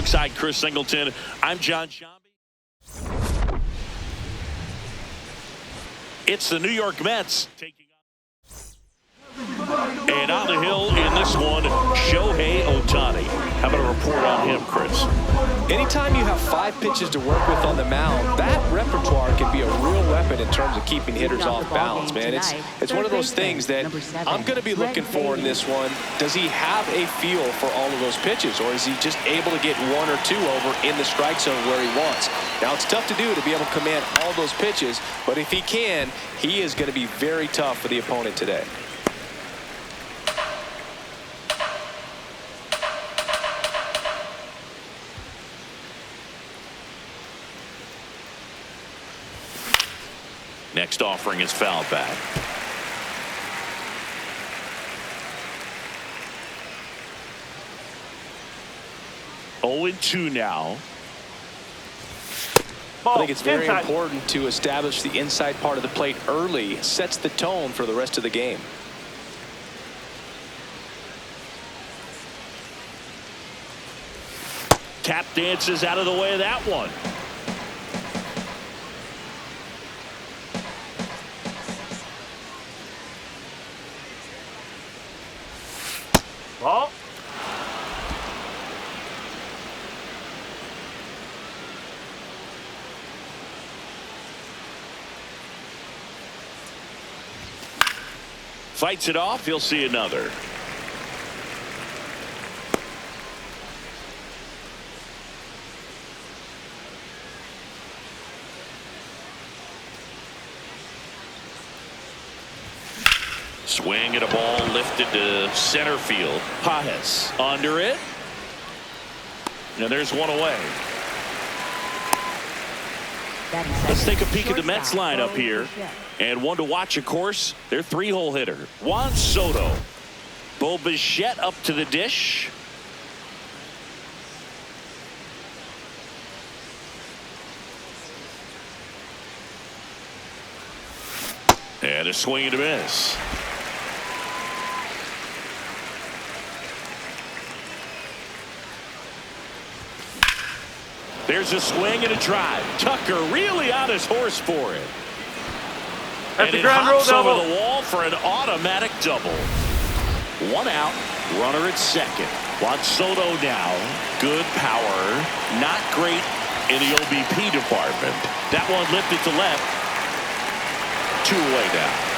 Alongside Chris Singleton, I'm John Shambi. It's the New York Mets taking on. And on the hill in this one, Shohei Ohtani. How about a report on him, Chris? Anytime you have 5 pitches to work with on the mound, that repertoire can be a real weapon in terms of keeping hitters off balance, man. It's one of those things that I'm going to be looking for in this one. Does he have a feel for all of those pitches, or is he just able to get 1 or 2 over in the strike zone where he wants? Now, it's tough to do to be able to command all those pitches, but if he can, he is going to be very tough for the opponent today. Next offering is fouled back. Oh, 0-2 now. I think it's very important to establish the inside part of the plate early. Sets the tone for the rest of the game. Tap dances out of the way of that one. Ball. Fights it off. He'll see another. Swing at a ball lifted to center field. Pajes under it. And there's one away. Let's take a peek at the Mets lineup here. And one to watch, of course, their 3-hole hitter, Juan Soto. Bo Bichette up to the dish. And a swing and a miss. There's a swing and a drive. Tucker really on his horse for it. That's and the it ground hops rule over double. the wall for an automatic double. 1 out, runner at second. Juan Soto now. Good power. Not great in the OBP department. That one lifted to left. 2 away now.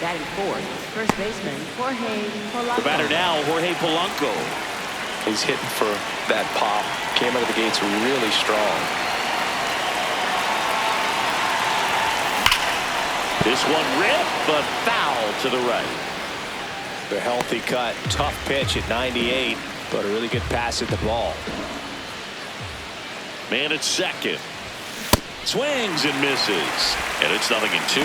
Batting fourth, first baseman Jorge Polanco. The batter now, Jorge Polanco. He's hitting for that pop. Came out of the gates really strong. This one ripped, but foul to the right. The healthy cut. Tough pitch at 98, but a really good pass at the ball. Man at second. Swings and misses. And it's 0-2.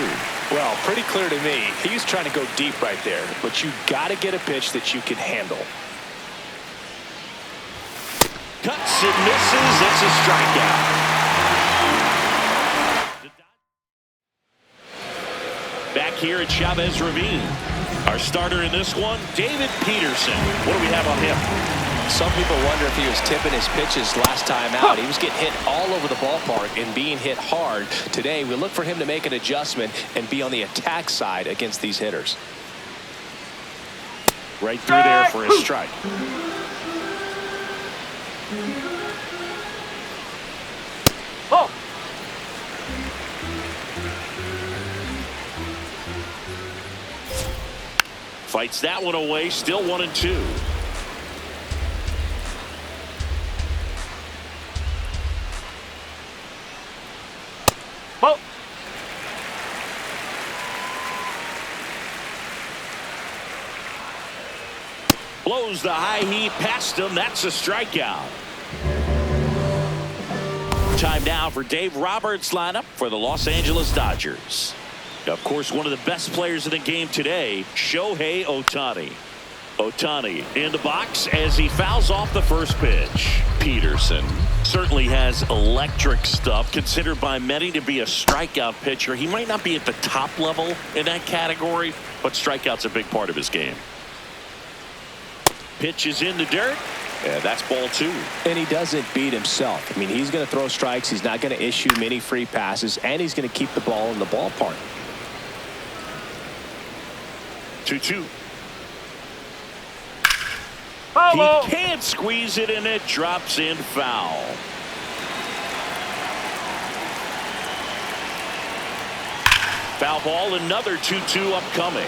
Well, pretty clear to me. He's trying to go deep right there, but you got to get a pitch that you can handle. Cuts and misses. It's a strikeout. Back here at Chavez Ravine. Our starter in this one, David Peterson. What do we have on him? Some people wonder if he was tipping his pitches last time out. He was getting hit all over the ballpark and being hit hard. Today, we look for him to make an adjustment and be on the attack side against these hitters. Right through there for a strike. Oh. Fights that one away. Still 1-2. Ball. Blows the high heat past him. That's a strikeout. Time now for Dave Roberts' lineup for the Los Angeles Dodgers. Of course, one of the best players in the game today, Shohei Ohtani. Ohtani in the box as he fouls off the first pitch. Peterson certainly has electric stuff, considered by many to be a strikeout pitcher. He might not be at the top level in that category, but strikeout's a big part of his game. pitch is in the dirt. And that's ball 2. And he doesn't beat himself. I mean, he's going to throw strikes. He's not going to issue many free passes, and he's going to keep the ball in the ballpark. 2-2. Foul. He can't squeeze it, and it drops in foul. Foul ball, another 2-2 upcoming.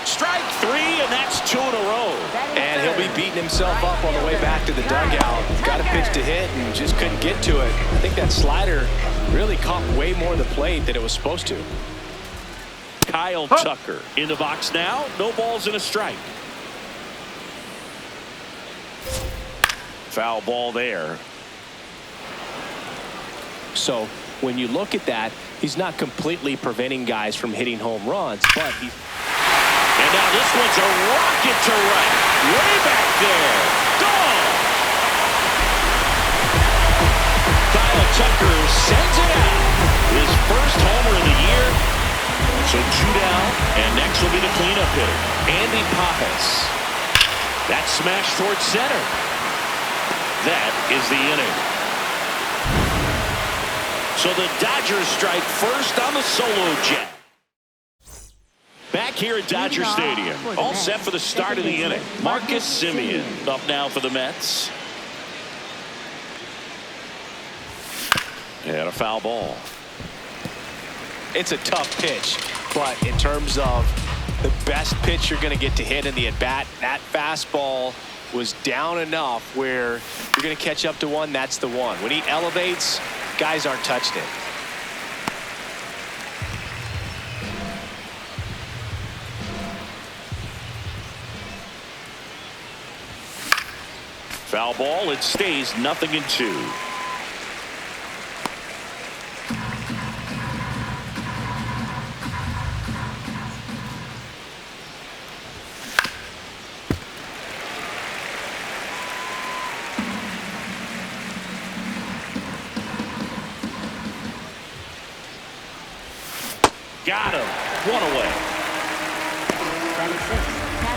Strike 3, and that's 2 in a row. And he'll be beating himself up on the way back to the dugout. Got a pitch to hit and just couldn't get to it. I think that slider really caught way more of the plate than it was supposed to. Kyle Tucker in the box now. No balls and a strike. Foul ball there. So when you look at that, he's not completely preventing guys from hitting home runs, but he's... And now this one's a rocket to right. Way back there. Gone. Kyle Tucker sends it out. His first homer of the year. So 2 down, and next will be the cleanup hitter, Andy Pappas. That's smashed towards center. That is the inning. So the Dodgers strike first on the solo jet. Back here at Dodger Stadium, all set for the start of the inning. Marcus Semien up now for the Mets. And a foul ball. It's a tough pitch, but in terms of the best pitch you're going to get to hit in the at-bat, that fastball was down enough where you're going to catch up to one, that's the one. When he elevates, guys aren't touching it. Foul ball, it stays 0-2. Got him. One away.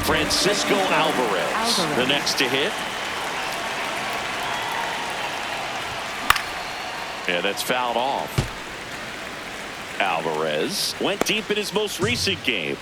Francisco Alvarez, the next to hit. Yeah, that's fouled off. Alvarez went deep in his most recent game.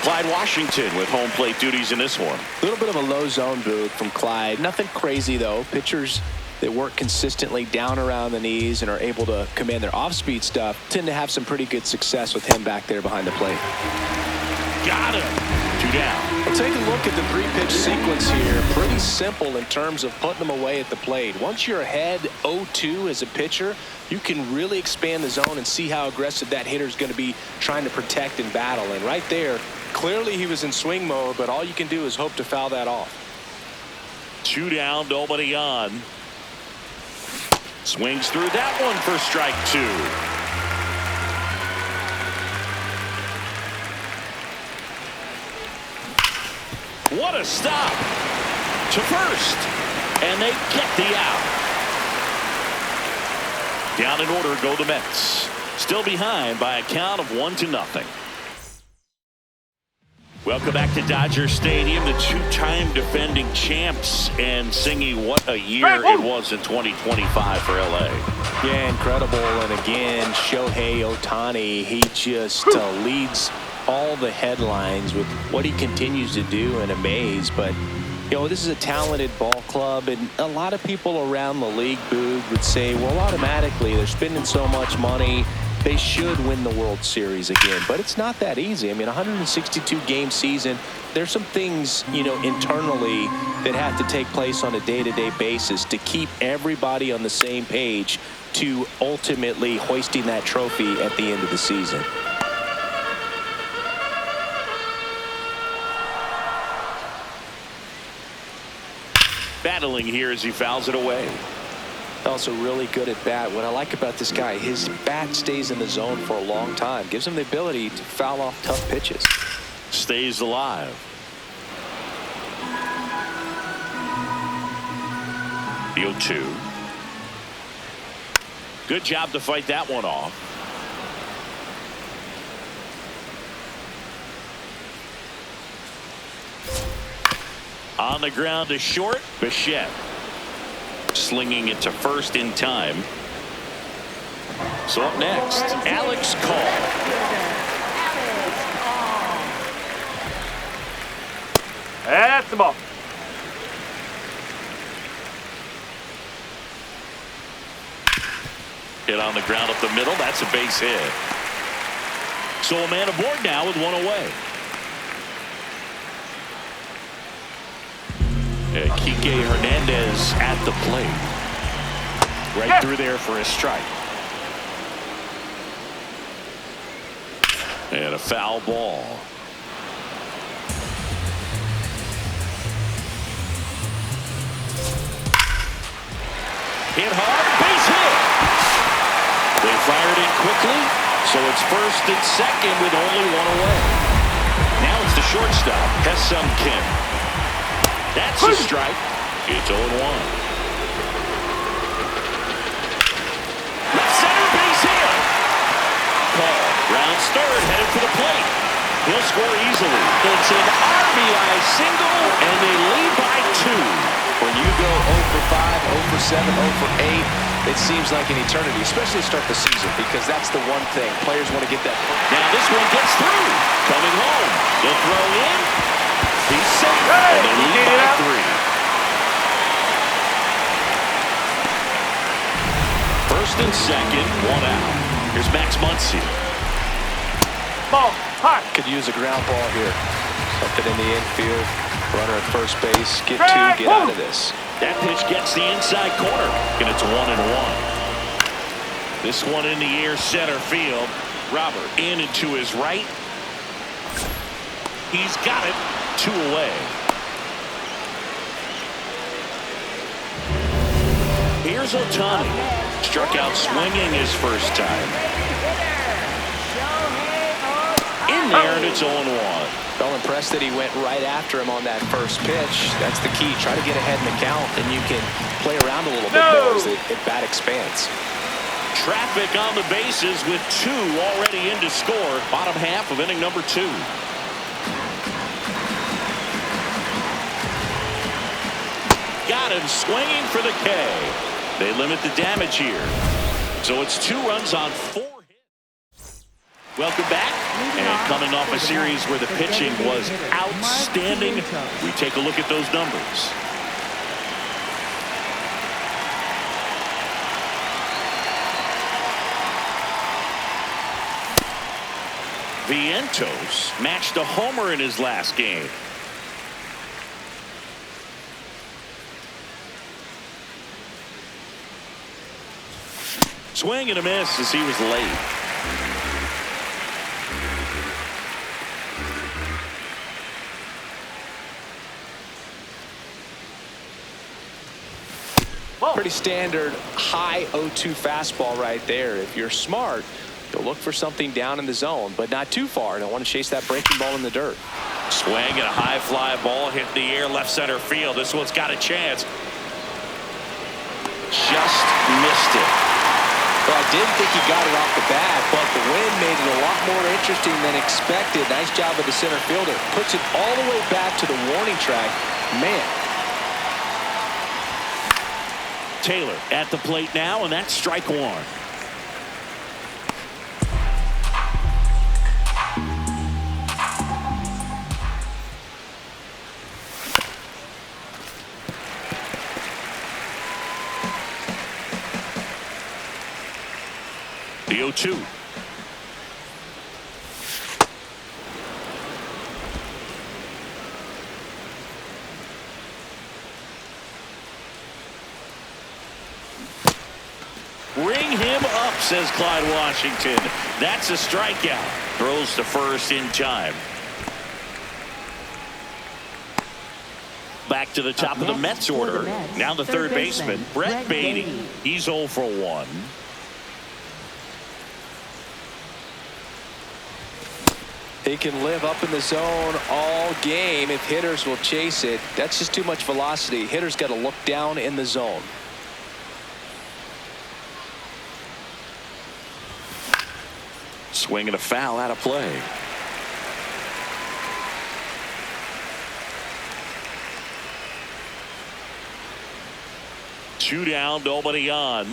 Clyde Washington with home plate duties in this one. A little bit of a low zone boot from Clyde. Nothing crazy, though. Pitchers that work consistently down around the knees and are able to command their off-speed stuff tend to have some pretty good success with him back there behind the plate. Got him. 2 down. Well, take a look at the 3-pitch sequence here. Pretty simple in terms of putting them away at the plate. Once you're ahead 0-2 as a pitcher, you can really expand the zone and see how aggressive that hitter is going to be trying to protect and battle. And right there, clearly he was in swing mode, but all you can do is hope to foul that off. 2 down, nobody on. Swings through that one for strike 2. What a stop to first, and they get the out. Down in order go the Mets, still behind by a count of 1-0. Welcome back to Dodger Stadium, the 2-time defending champs, and singing what a year it was in 2025 for LA. Yeah, incredible. And again, Shohei Ohtani, he just leads all the headlines with what he continues to do and amaze. But you know, this is a talented ball club, and a lot of people around the league, Boog, would say, well, automatically they're spending so much money, they should win the World Series again. But it's not that easy. I mean, 162 game season, there's some things, you know, internally that have to take place on a day-to-day basis to keep everybody on the same page to ultimately hoisting that trophy at the end of the season. Battling here as he fouls it away. Also really good at bat. What I like about this guy, his bat stays in the zone for a long time. Gives him the ability to foul off tough pitches. stays alive. The 0-2. Good job to fight that one off. On the ground to short. Bichette slinging it to first in time. So up next, Alex Call. That's the ball. Hit on the ground up the middle. That's a base hit. So a man aboard now with one away. Kike Hernandez at the plate. Right through there for a strike. And a foul ball. Hit hard, base hit. They fired in quickly, so it's first and second with only one away. Now it's the shortstop, Hesum Kim. That's a strike. It's 0-1. Left center base hit. Call rounds third, headed for the plate. He'll score easily. It's an RBI single, and they lead by 2. When you go 0 for 5, 0 for 7, 0 for 8, it seems like an eternity, especially to start the season, because that's the one thing. Players want to get that. Now this one gets through. Coming home. They'll throw in. He's safe. And they lead by 3. First and second, one out. Here's Max Muncy. Ball. High. Could use a ground ball here. Something in the infield. Runner at first base. Get 2, get out of this. That pitch gets the inside corner, and it's 1-1. This one in the air, center field. Robert in and to his right. He's got it. 2 away. Here's Ohtani. Struck out swinging his first time. In there, and it's 0-1. Well, impressed that he went right after him on that first pitch. That's the key. Try to get ahead in the count, and you can play around a little bit more as the at-bat expands. Traffic on the bases with 2 already in to score. Bottom half of inning number 2. Got him swinging for the K. They limit the damage here. So it's 2 runs on 4 hits. Welcome back. And coming off a series where the pitching was outstanding, we take a look at those numbers. Vientos matched a homer in his last game. Swing and a miss as he was late. Pretty standard high 0-2 fastball right there. If you're smart, you'll look for something down in the zone, but not too far. Don't want to chase that breaking ball in the dirt. Swing and a high fly ball hit the air left center field. This one's got a chance. Just missed it. Well, I didn't think he got it off the bat, but the wind made it a lot more interesting than expected. Nice job of the center fielder. Puts it all the way back to the warning track. Man. Taylor at the plate now, and that's strike 1. The 0-2. Ring him up, says Clyde Washington. That's a strikeout. Throws to first in time. Back to the top of the Mets order. Now the third baseman, Brett Baty. He's 0 for 1. He can live up in the zone all game if hitters will chase it. That's just too much velocity. Hitters got to look down in the zone. Swing and a foul out of play. Two down, nobody on.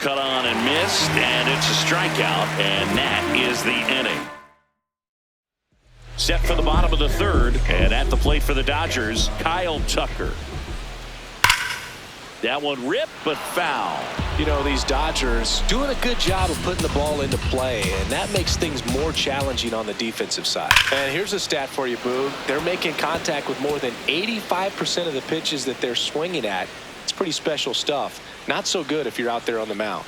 Cut on and missed, and it's a strikeout, and that is the inning. Set for the bottom of the third, and at the plate for the Dodgers, Kyle Tucker. That one ripped, but foul. You know, these Dodgers doing a good job of putting the ball into play, and that makes things more challenging on the defensive side. And here's a stat for you, Boog. They're making contact with more than 85% of the pitches that they're swinging at. It's pretty special stuff. Not so good if you're out there on the mound.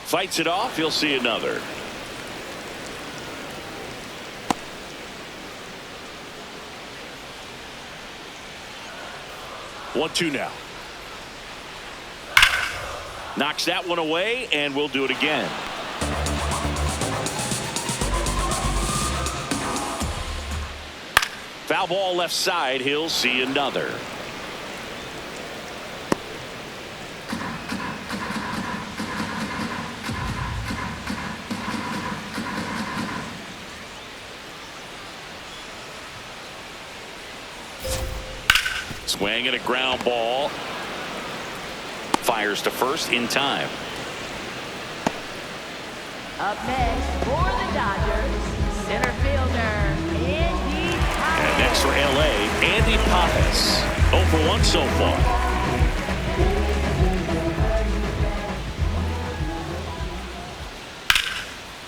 Fights it off. You'll see another. 1-2 now. Knocks that one away, and we'll do it again. Foul ball left side. He'll see another. Swing and a ground ball. Fires to first in time. Up next for the Dodgers, center fielder, Andy Pajes. And next for LA, Andy Pajes. 0 for 1 so far.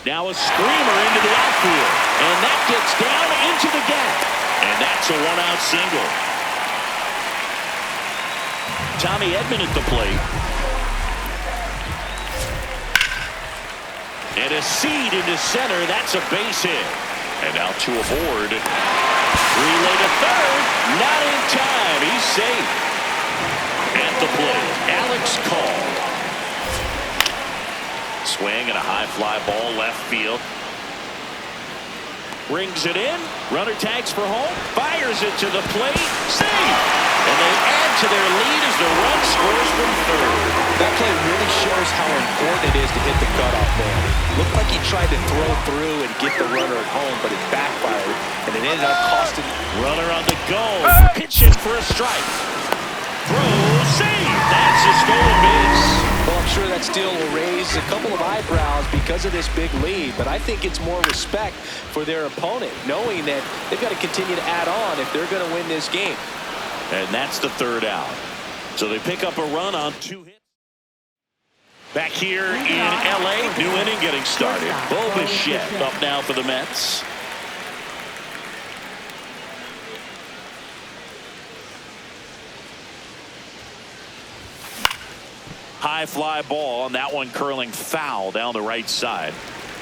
Now a screamer into the outfield. And that gets down into the gap. And that's a one-out single. Tommy Edman at the plate. And a seed into center. That's a base hit. And now two aboard. Relay to third. Not in time. He's safe. At the plate, Alex Call. Swing and a high fly ball left field. Rings it in. Runner tags for home. Fires it to the plate. Safe. And they add to their lead as the run scores from third. That play really shows how important it is to hit the cutoff man. Looked like he tried to throw through and get the runner at home, but it backfired, and it ended up costing. Runner on the go. Pitching for a strike. Throw, save. That's a stolen base. Well, I'm sure that steal will raise a couple of eyebrows because of this big lead, but I think it's more respect for their opponent, knowing that they've got to continue to add on if they're going to win this game. And that's the third out. So they pick up a run on 2 hits. Back here in LA, new inning getting started. Bo Bichette up now for the Mets. High fly ball, and that one curling foul down the right side.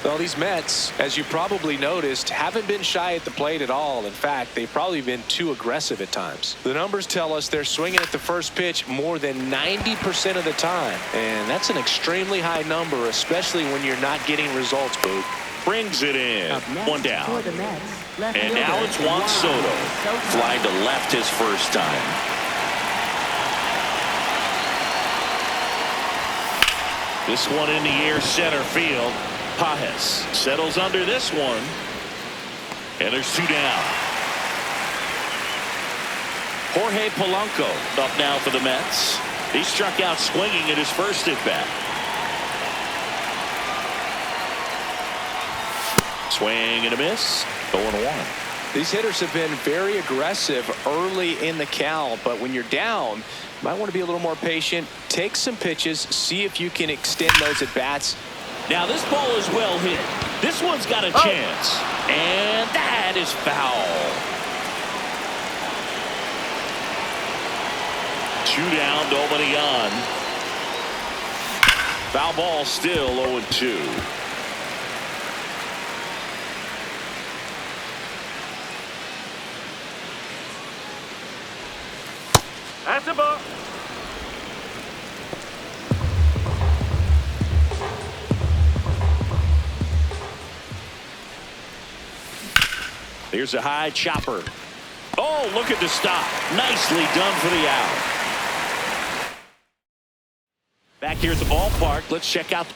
Well, these Mets, as you probably noticed, haven't been shy at the plate at all. In fact, they've probably been too aggressive at times. The numbers tell us they're swinging at the first pitch more than 90% of the time. And that's an extremely high number, especially when you're not getting results, Boog. Brings it in. One down. For the Mets, left And fielder, now it's Juan Soto. Flying to left his first time. This one in the air, center field. Pajes settles under this one. And there's 2 down. Jorge Polanco up now for the Mets. He struck out swinging at his first at bat. Swing and a miss. 0-1. These hitters have been very aggressive early in the count, but when you're down, you might want to be a little more patient. Take some pitches, see if you can extend those at bats. Now this ball is well hit. This one's got a chance. And that is foul. 2 down, nobody on. Foul ball still 0-2. That's a ball. Here's a high chopper. Oh, look at the stop. Nicely done for the out. Back here at the ballpark, let's check out